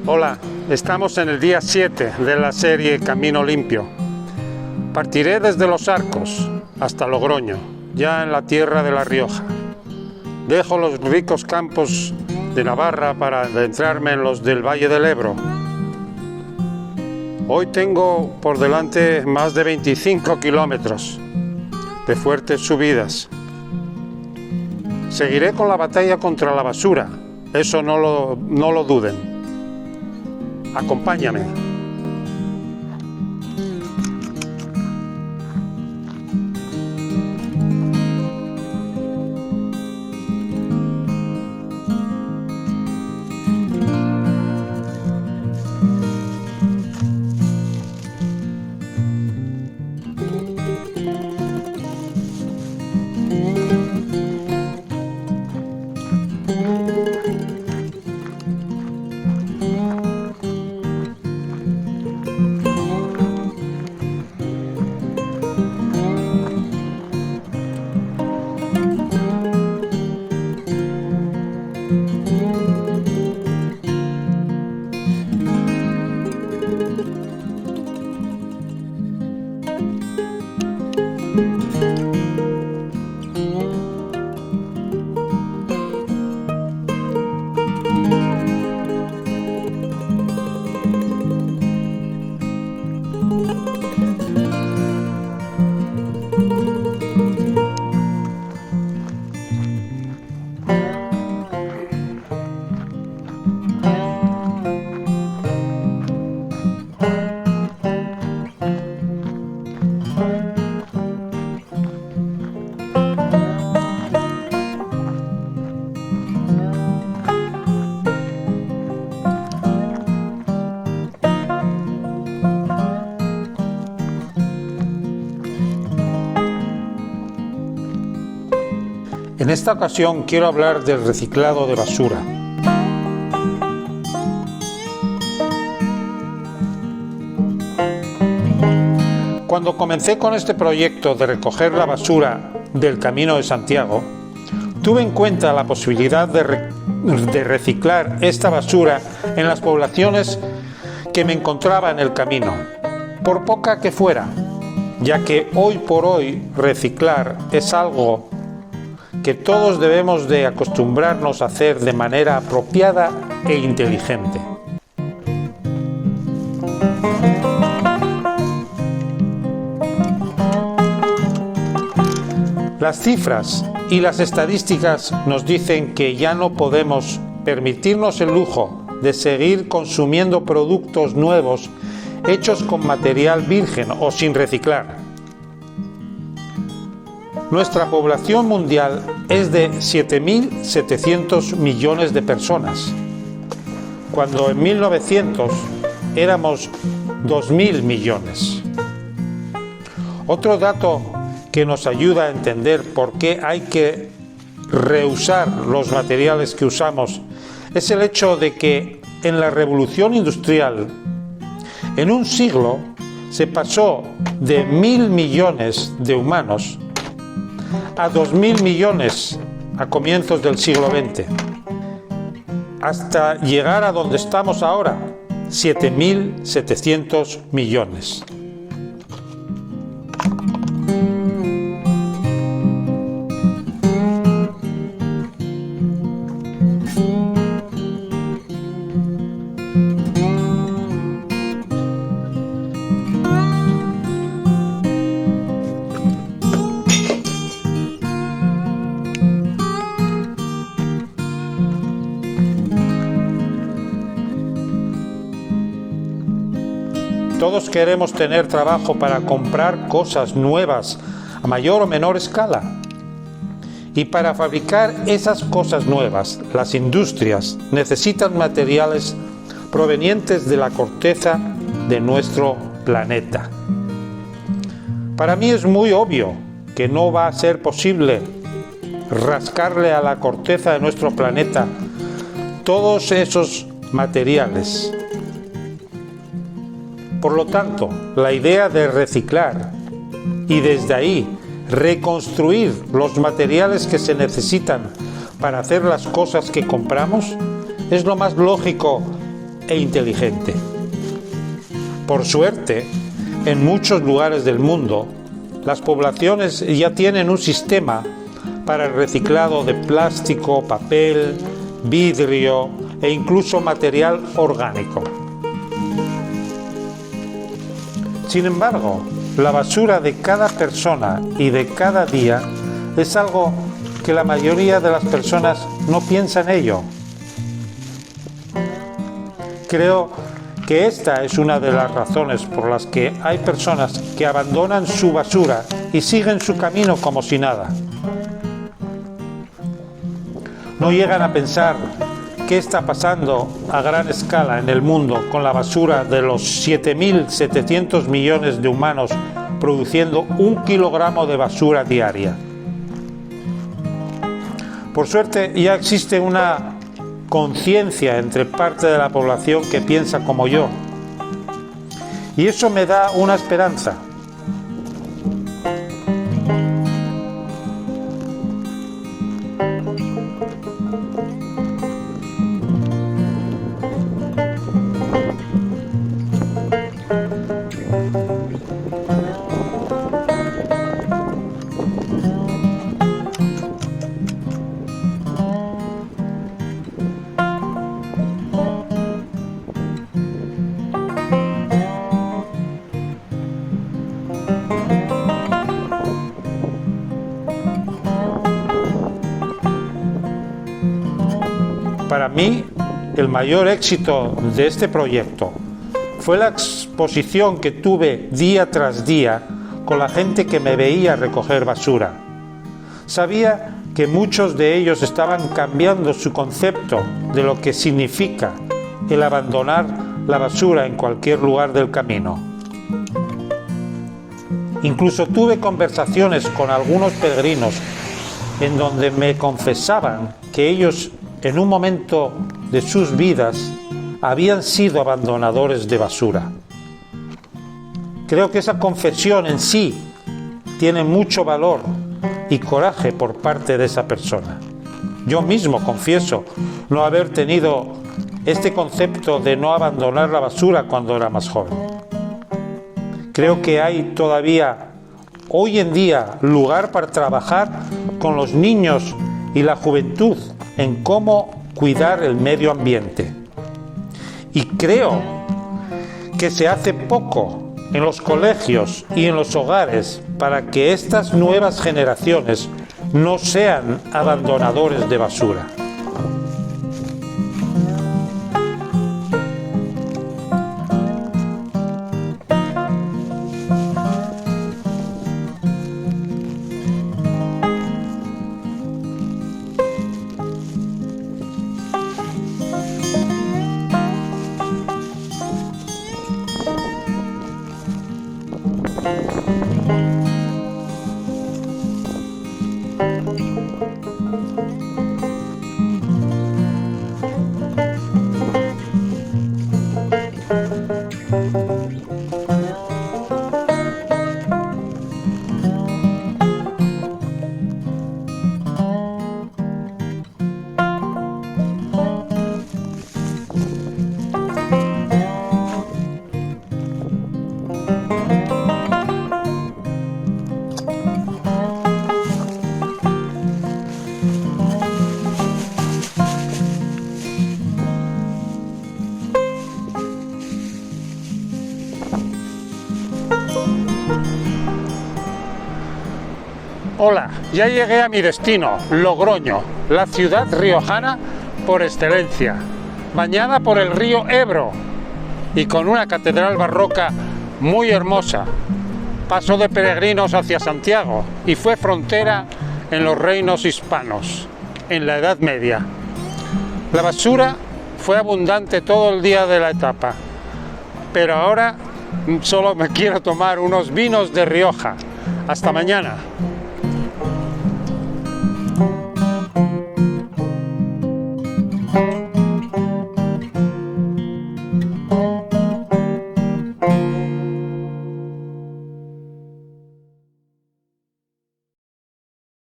Hola, estamos en el día 7 de la serie Camino Limpio. Partiré desde Los Arcos hasta Logroño, ya en la tierra de La Rioja. Dejo los ricos campos de Navarra para adentrarme en los del Valle del Ebro. Hoy tengo por delante más de 25 kilómetros de fuertes subidas. Seguiré con la batalla contra la basura, eso no lo duden. Acompáñame. En esta ocasión quiero hablar del reciclado de basura. Cuando comencé con este proyecto de recoger la basura del Camino de Santiago, tuve en cuenta la posibilidad de reciclar esta basura en las poblaciones que me encontraba en el camino, por poca que fuera, ya que hoy por hoy reciclar es algo que todos debemos de acostumbrarnos a hacer de manera apropiada e inteligente. Las cifras y las estadísticas nos dicen que ya no podemos permitirnos el lujo de seguir consumiendo productos nuevos hechos con material virgen o sin reciclar. Nuestra población mundial es de 7.700 millones de personas, cuando en 1900 éramos 2.000 millones. Otro dato que nos ayuda a entender por qué hay que reusar los materiales que usamos es el hecho de que en la revolución industrial, en un siglo, se pasó de 1.000 millones de humanos a 2.000 millones a comienzos del siglo XX, hasta llegar a donde estamos ahora, 7.700 millones. Todos queremos tener trabajo para comprar cosas nuevas a mayor o menor escala. Y para fabricar esas cosas nuevas, las industrias necesitan materiales provenientes de la corteza de nuestro planeta. Para mí es muy obvio que no va a ser posible rascarle a la corteza de nuestro planeta todos esos materiales. Por lo tanto, la idea de reciclar y desde ahí reconstruir los materiales que se necesitan para hacer las cosas que compramos es lo más lógico e inteligente. Por suerte, en muchos lugares del mundo, las poblaciones ya tienen un sistema para el reciclado de plástico, papel, vidrio e incluso material orgánico. Sin embargo, la basura de cada persona y de cada día es algo que la mayoría de las personas no piensa en ello. Creo que esta es una de las razones por las que hay personas que abandonan su basura y siguen su camino como si nada. No llegan a pensar qué está pasando a gran escala en el mundo con la basura de los 7.700 millones de humanos produciendo 1 kilogramo de basura diaria. Por suerte ya existe una conciencia entre parte de la población que piensa como yo. Y eso me da una esperanza. Para mí, el mayor éxito de este proyecto fue la exposición que tuve día tras día con la gente que me veía recoger basura. Sabía que muchos de ellos estaban cambiando su concepto de lo que significa el abandonar la basura en cualquier lugar del camino. Incluso tuve conversaciones con algunos peregrinos en donde me confesaban que ellos en un momento de sus vidas habían sido abandonadores de basura. Creo que esa confesión en sí tiene mucho valor y coraje por parte de esa persona. Yo mismo confieso no haber tenido este concepto de no abandonar la basura cuando era más joven. Creo que hay todavía hoy en día lugar para trabajar con los niños y la juventud en cómo cuidar el medio ambiente. Y creo que se hace poco en los colegios y en los hogares para que estas nuevas generaciones no sean abandonadores de basura. Hola, ya llegué a mi destino, Logroño, la ciudad riojana por excelencia, bañada por el río Ebro y con una catedral barroca muy hermosa. Pasó de peregrinos hacia Santiago y fue frontera en los reinos hispanos, en la Edad Media. La basura fue abundante todo el día de la etapa, pero ahora solo me quiero tomar unos vinos de Rioja. Hasta mañana.